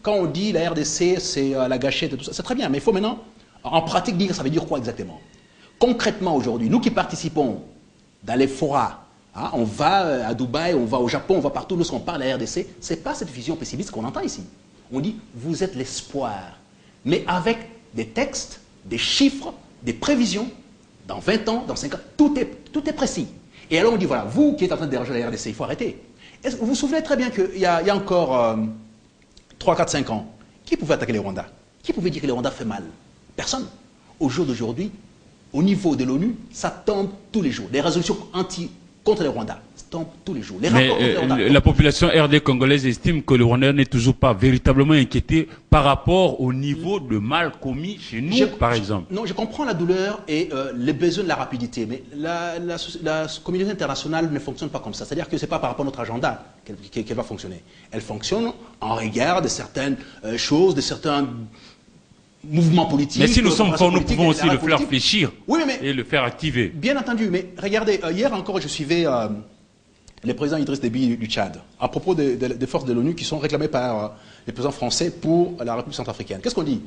quand on dit la RDC, c'est la gâchette et tout ça, c'est très bien, mais il faut maintenant, en pratique, dire ça veut dire quoi exactement? Concrètement, aujourd'hui, nous qui participons dans les forats, hein, on va à Dubaï, on va au Japon, on va partout, lorsqu'on parle de la RDC, ce n'est pas cette vision pessimiste qu'on entend ici. On dit, vous êtes l'espoir, mais avec des textes, des chiffres, des prévisions, dans 20 ans, dans 5 ans, tout est précis. Et alors on dit, voilà, vous qui êtes en train de déranger la RDC, il faut arrêter. Vous vous souvenez très bien qu'il y a encore 3, 4, 5 ans, qui pouvait attaquer les Rwandais? Qui pouvait dire que les Rwandais fait mal? Personne. Au jour d'aujourd'hui, au niveau de l'ONU, ça tombe tous les jours. Les résolutions contre les Rwandais tombent tous les jours. Les rapports contre les Rwandais la population RD congolaise estime que le Rwanda n'est toujours pas véritablement inquiété par rapport au niveau de mal commis chez nous, par exemple. Non, je comprends la douleur et les besoins de la rapidité, mais la communauté internationale ne fonctionne pas comme ça. C'est-à-dire que ce n'est pas par rapport à notre agenda qu'elle va fonctionner. Elle fonctionne en regard de certaines choses, de certains mouvement politique. Mais si nous sommes forts, nous pouvons aussi le faire fléchir et le faire activer. Bien entendu, mais regardez, hier encore, je suivais le président Idriss Déby du Tchad, à propos des forces de l'ONU qui sont réclamées par les présidents français pour la République centrafricaine. Qu'est-ce qu'on dit?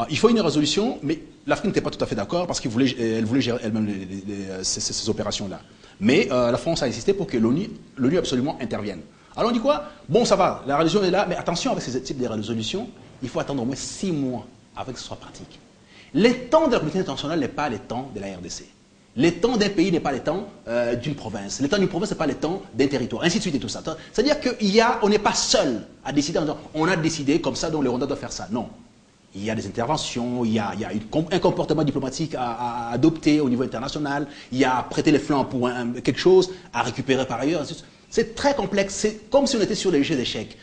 Il faut une résolution, mais l'Afrique n'était pas tout à fait d'accord parce qu'elle voulait gérer elle-même ces opérations-là. Mais la France a insisté pour que l'ONU absolument intervienne. Alors on dit quoi? Bon, ça va, la résolution est là, mais attention avec ces types de résolutions, il faut attendre au moins 6 mois avec que ce soit pratique. Les temps de la communauté internationale n'est pas les temps de la RDC. Les temps d'un pays n'est pas les temps d'une province. Les temps d'une province n'est pas les temps d'un territoire, ainsi de suite et tout ça. C'est-à-dire qu'on n'est pas seul à décider en disant on a décidé comme ça, donc les Rwandais doivent faire ça. Non. Il y a des interventions, il y a un comportement diplomatique à adopter au niveau international, il y a à prêter les flancs pour quelque chose, à récupérer par ailleurs. C'est très complexe. C'est comme si on était sur les jeux d'échecs.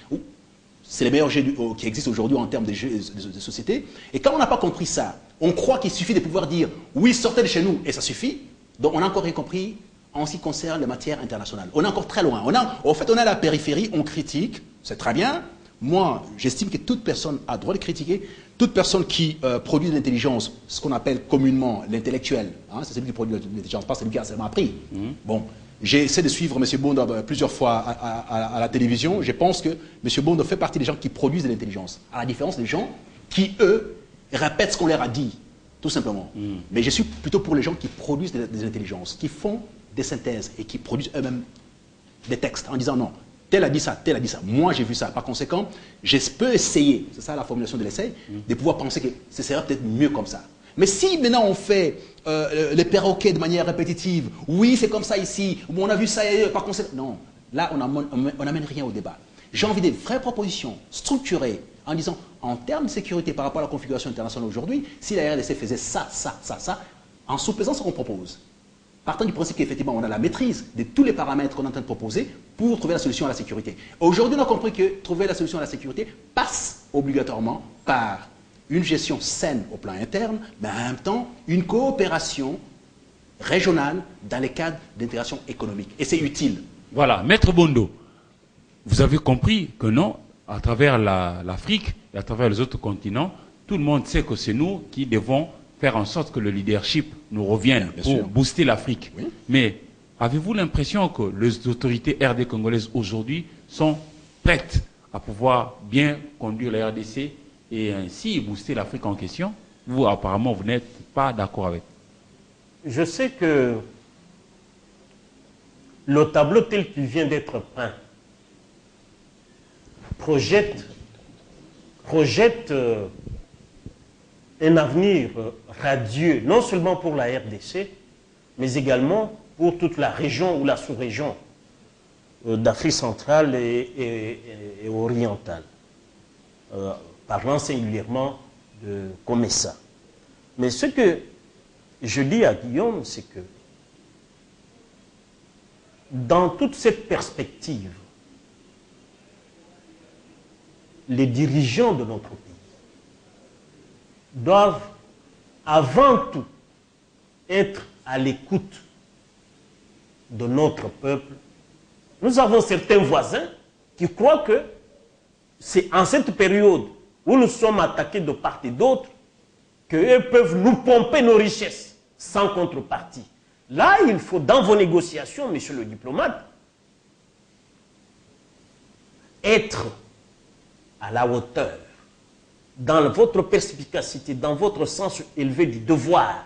C'est les meilleurs jeux qui existent aujourd'hui en termes de jeux de société. Et quand on n'a pas compris ça, on croit qu'il suffit de pouvoir dire oui, sortez de chez nous et ça suffit. Donc on n'a encore rien compris en ce qui concerne les matières internationales. On est encore très loin. En fait, on est à la périphérie, on critique, c'est très bien. Moi, j'estime que toute personne a le droit de critiquer. Toute personne qui produit de l'intelligence, ce qu'on appelle communément l'intellectuel, hein, c'est celui qui produit de l'intelligence, pas celui qui a seulement appris. Bon. J'ai essayé de suivre M. Bond plusieurs fois à la télévision. Je pense que M. Bond fait partie des gens qui produisent de l'intelligence, à la différence des gens qui, eux, répètent ce qu'on leur a dit, tout simplement. Mais je suis plutôt pour les gens qui produisent des intelligences, qui font des synthèses et qui produisent eux-mêmes des textes en disant non, tel a dit ça, tel a dit ça. Moi, j'ai vu ça. Par conséquent, je peux essayer, c'est ça la formulation de l'essai, de pouvoir penser que ce serait peut-être mieux comme ça. Mais si maintenant on fait les perroquets de manière répétitive, oui c'est comme ça ici, on a vu ça par conséquent, non, là on n'amène rien au débat. J'ai envie des vraies propositions structurées en disant en termes de sécurité par rapport à la configuration internationale aujourd'hui, si la RDC faisait ça, en sous-pesant ce qu'on propose, partant du principe qu'effectivement on a la maîtrise de tous les paramètres qu'on est en train de proposer pour trouver la solution à la sécurité. Aujourd'hui on a compris que trouver la solution à la sécurité passe obligatoirement par une gestion saine au plan interne, mais en même temps, une coopération régionale dans les cadres d'intégration économique. Et c'est utile. Voilà, Maître Bondo, vous avez compris que non, à travers l'Afrique et à travers les autres continents, tout le monde sait que c'est nous qui devons faire en sorte que le leadership nous revienne pour booster l'Afrique. Oui. Mais avez-vous l'impression que les autorités RD congolaises aujourd'hui sont prêtes à pouvoir bien conduire la RDC et ainsi booster l'Afrique en question? Vous, apparemment, vous n'êtes pas d'accord avec. Je sais que le tableau tel qu'il vient d'être peint projette un avenir radieux, non seulement pour la RDC, mais également pour toute la région ou la sous-région d'Afrique centrale et orientale. Parlant singulièrement de Comessa. Mais ce que je dis à Guillaume, c'est que dans toute cette perspective, les dirigeants de notre pays doivent avant tout être à l'écoute de notre peuple. Nous avons certains voisins qui croient que c'est en cette période où nous sommes attaqués de part et d'autre qu'eux peuvent nous pomper nos richesses sans contrepartie. Là, il faut, dans vos négociations, monsieur le diplomate, être à la hauteur, dans votre perspicacité, dans votre sens élevé du devoir,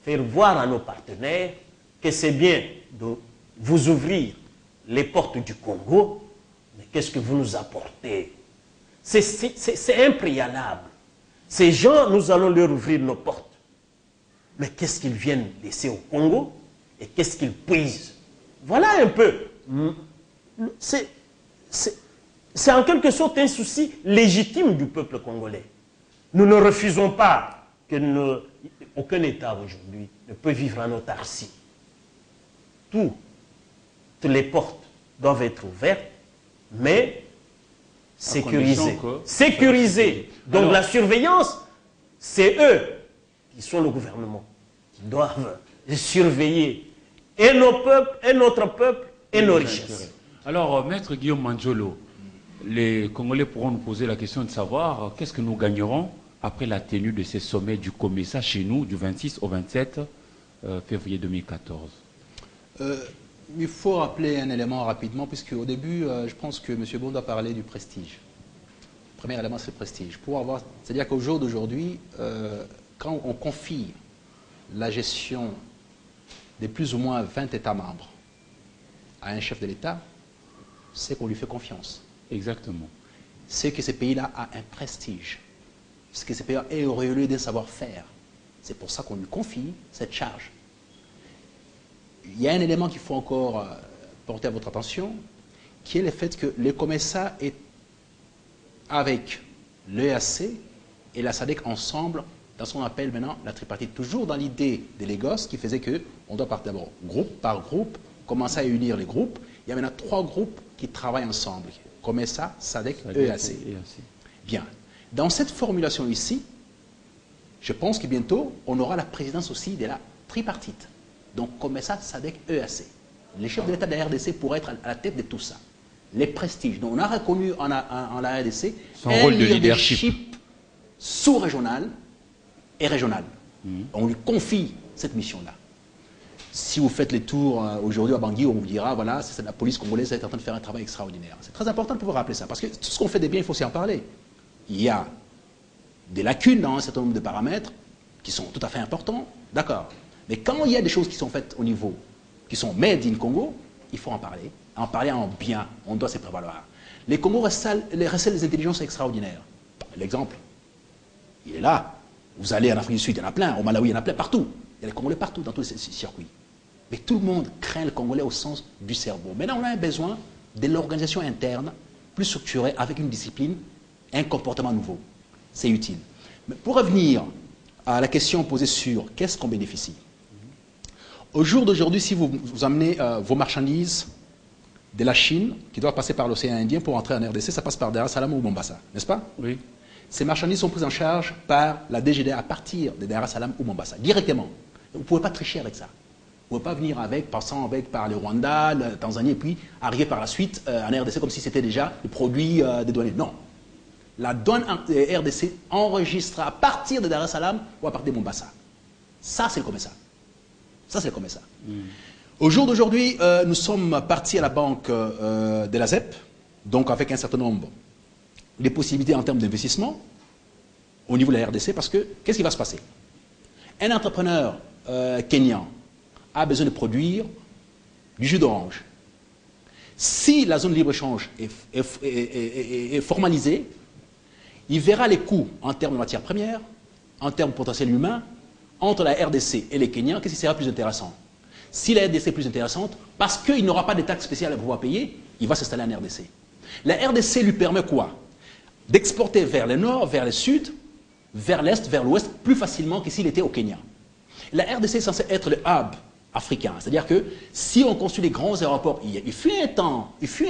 faire voir à nos partenaires que c'est bien de vous ouvrir les portes du Congo, mais qu'est-ce que vous nous apportez? C'est impréalable. Ces gens, nous allons leur ouvrir nos portes. Mais qu'est-ce qu'ils viennent laisser au Congo et qu'est-ce qu'ils puisent? Voilà un peu. C'est en quelque sorte un souci légitime du peuple congolais. Nous ne refusons pas que aucun État aujourd'hui ne peut vivre en autarcie. Toutes les portes doivent être ouvertes, mais sécurisées. Sécurisées. Donc alors, la surveillance, c'est eux qui sont le gouvernement, qui doivent surveiller et nos peuples, et notre peuple, et nos richesses. Alors, Maître Guillaume Manjolo, les Congolais pourront nous poser la question de savoir qu'est-ce que nous gagnerons après la tenue de ces sommets du COMESA chez nous, du 26 au 27 février 2014. Il faut rappeler un élément rapidement, puisque au début, je pense que M. Bondo a parlé du prestige. Le premier élément, c'est le prestige. C'est-à-dire qu'au jour d'aujourd'hui, quand on confie la gestion des plus ou moins 20 États membres à un chef de l'État, c'est qu'on lui fait confiance. Exactement. C'est que ce pays-là a un prestige. C'est que ce pays-là est auréolé d'un savoir-faire. C'est pour ça qu'on lui confie cette charge. Il y a un élément qu'il faut encore porter à votre attention, qui est le fait que le COMESA est avec l'EAC et la SADC ensemble dans ce qu'on appelle maintenant la tripartite. Toujours dans l'idée des Lagos qui faisait qu'on doit partir d'abord groupe par groupe, commencer à unir les groupes. Il y a maintenant 3 groupes qui travaillent ensemble. COMESA, SADC, EAC. Bien. Dans cette formulation ici, je pense que bientôt, on aura la présidence aussi de la tripartite. Donc, COMESA, SADC, EAC. Les chefs de l'État de la RDC pourraient être à la tête de tout ça. Les prestiges. Donc, on a reconnu en la RDC son rôle de leadership sous-régional et régional. On lui confie cette mission-là. Si vous faites les tours aujourd'hui à Bangui, on vous dira, voilà, c'est la police congolaise est en train de faire un travail extraordinaire. C'est très important de pouvoir rappeler ça, parce que tout ce qu'on fait de bien, il faut aussi en parler. Il y a des lacunes dans un certain nombre de paramètres qui sont tout à fait importants, d'accord. Mais quand il y a des choses qui sont faites au niveau, qui sont made in Congo, il faut en parler en bien, on doit se prévaloir. Les Congos recèlent des intelligences extraordinaires. L'exemple, il est là. Vous allez en Afrique du Sud, il y en a plein, au Malawi, il y en a plein, partout. Il y a les Congolais partout dans tous ces circuits. Mais tout le monde craint le Congolais au sens du cerveau. Maintenant, on a un besoin de l'organisation interne, plus structurée, avec une discipline, un comportement nouveau. C'est utile. Mais pour revenir à la question posée sur qu'est-ce qu'on bénéficie. Au jour d'aujourd'hui, si vous amenez vos marchandises de la Chine, qui doivent passer par l'océan Indien pour entrer en RDC, ça passe par Dar es Salaam ou Mombasa, n'est-ce pas? Oui. Ces marchandises sont prises en charge par la DGDA à partir de Dar es Salaam ou Mombasa, directement. Vous ne pouvez pas tricher avec ça. Vous ne pouvez pas venir passant par le Rwanda, la Tanzanie, et puis arriver par la suite en RDC comme si c'était déjà le produit des douaniers. Non. La douane RDC enregistre à partir de Dar es Salaam ou à partir de Mombasa. Ça, c'est le COMESA. Ça, c'est le COMESA. Au jour d'aujourd'hui, nous sommes partis à la banque de la ZEP, donc avec un certain nombre de possibilités en termes d'investissement au niveau de la RDC, parce que qu'est-ce qui va se passer? Un entrepreneur kenyan a besoin de produire du jus d'orange. Si la zone libre-échange est formalisée, il verra les coûts en termes de matières premières, en termes potentiels humains, entre la RDC et les Kenyans, qu'est-ce qui sera plus intéressant? Si la RDC est plus intéressante, parce qu'il n'aura pas de taxes spéciales à pouvoir payer, il va s'installer en RDC. La RDC lui permet quoi? D'exporter vers le nord, vers le sud, vers l'est, vers l'ouest, plus facilement que s'il était au Kenya. La RDC est censée être le hub africain. C'est-à-dire que si on construit des grands aéroports, il fut un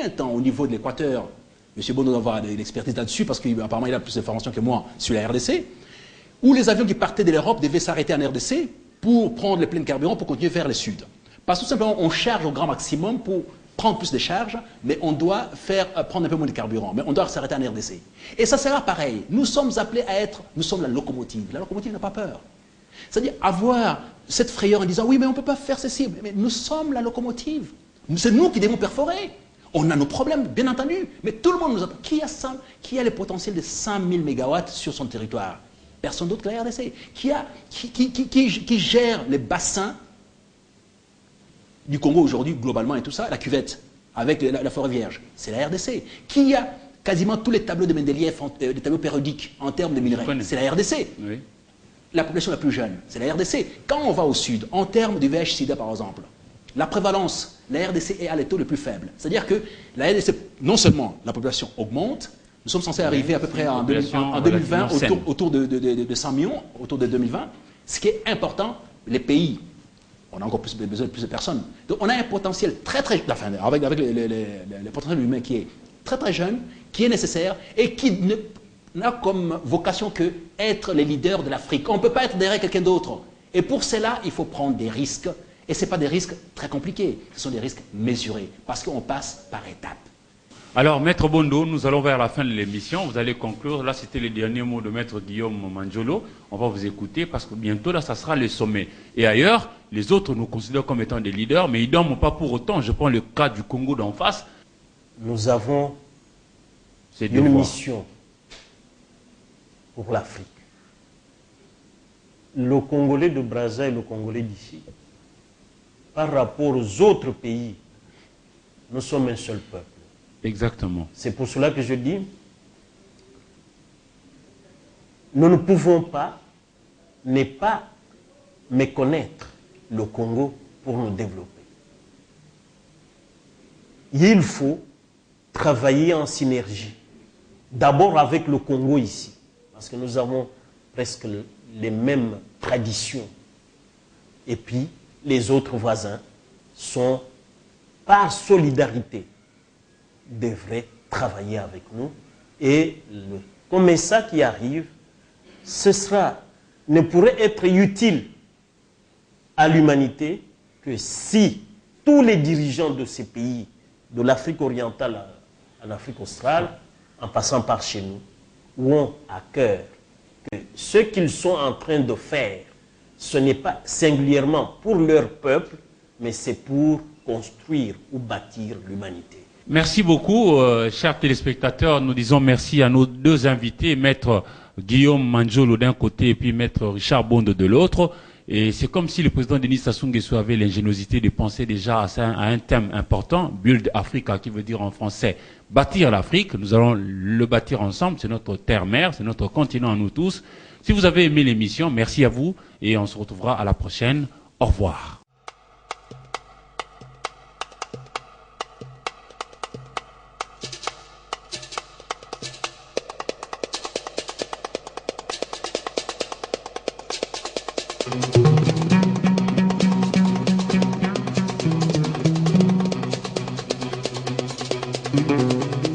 temps au niveau de l'Équateur, M. Bono doit avoir de l'expertise là-dessus, parce qu'apparemment il a plus d'informations que moi sur la RDC, où les avions qui partaient de l'Europe devaient s'arrêter en RDC pour prendre les pleins de carburant pour continuer vers le sud. Parce que tout simplement, on charge au grand maximum pour prendre plus de charges, mais on doit prendre un peu moins de carburant, mais on doit s'arrêter en RDC. Et ça sera pareil. Nous sommes appelés à nous sommes la locomotive. La locomotive n'a pas peur. C'est-à-dire avoir cette frayeur en disant, oui, mais on ne peut pas faire ceci. Mais nous sommes la locomotive. C'est nous qui devons perforer. On a nos problèmes, bien entendu, mais tout le monde nous attend. Qui a le potentiel de 100 000 mégawatts sur son territoire? Personne d'autre que la RDC. Qui gère les bassins du Congo aujourd'hui, globalement, et tout ça, la cuvette, avec la forêt vierge? C'est la RDC. Qui a quasiment tous les tableaux de Mendeleïev, les tableaux périodiques en termes de minerais? C'est la RDC. Oui. La population la plus jeune, c'est la RDC. Quand on va au sud, en termes du VIH-Sida par exemple, la prévalence, la RDC est à l'étau le plus faible. C'est-à-dire que la RDC, non seulement la population augmente, nous sommes censés arriver à peu près en 2020 autour de 100 millions, autour de 2020. Ce qui est important, les pays, on a encore besoin de plus de personnes. Donc on a un potentiel avec le potentiel humain qui est très très jeune, qui est nécessaire et qui n'a comme vocation que être les leaders de l'Afrique. On ne peut pas être derrière quelqu'un d'autre. Et pour cela, il faut prendre des risques. Et ce n'est pas des risques très compliqués, ce sont des risques mesurés, parce qu'on passe par étapes. Alors, Maître Bondo, nous allons vers la fin de l'émission. Vous allez conclure. Là, c'était les derniers mots de Maître Guillaume Manjolo. On va vous écouter parce que bientôt, là, ça sera le sommet. Et ailleurs, les autres nous considèrent comme étant des leaders, mais ils ne dorment pas pour autant. Je prends le cas du Congo d'en face. Nous avons une mission pour l'Afrique. Le Congolais de Brazza et le Congolais d'ici, par rapport aux autres pays, nous sommes un seul peuple. Exactement. C'est pour cela que je dis, nous ne pouvons pas ne pas méconnaître le Congo pour nous développer. Il faut travailler en synergie. D'abord avec le Congo ici, parce que nous avons presque les mêmes traditions. Et puis, les autres voisins sont, par solidarité, devraient travailler avec nous. Et le COMESA qui arrive, ne pourrait être utile à l'humanité que si tous les dirigeants de ces pays, de l'Afrique orientale à l'Afrique australe, en passant par chez nous, ont à cœur que ce qu'ils sont en train de faire, ce n'est pas singulièrement pour leur peuple, mais c'est pour construire ou bâtir l'humanité. Merci beaucoup, chers téléspectateurs. Nous disons merci à nos deux invités, Maître Guillaume Manjolo d'un côté et puis Maître Richard Bondo de l'autre. Et c'est comme si le président Denis Sassou Nguesso avait l'ingéniosité de penser déjà à un thème important, Build Africa, qui veut dire en français bâtir l'Afrique. Nous allons le bâtir ensemble, c'est notre terre-mère, c'est notre continent à nous tous. Si vous avez aimé l'émission, merci à vous et on se retrouvera à la prochaine. Au revoir. Thank you.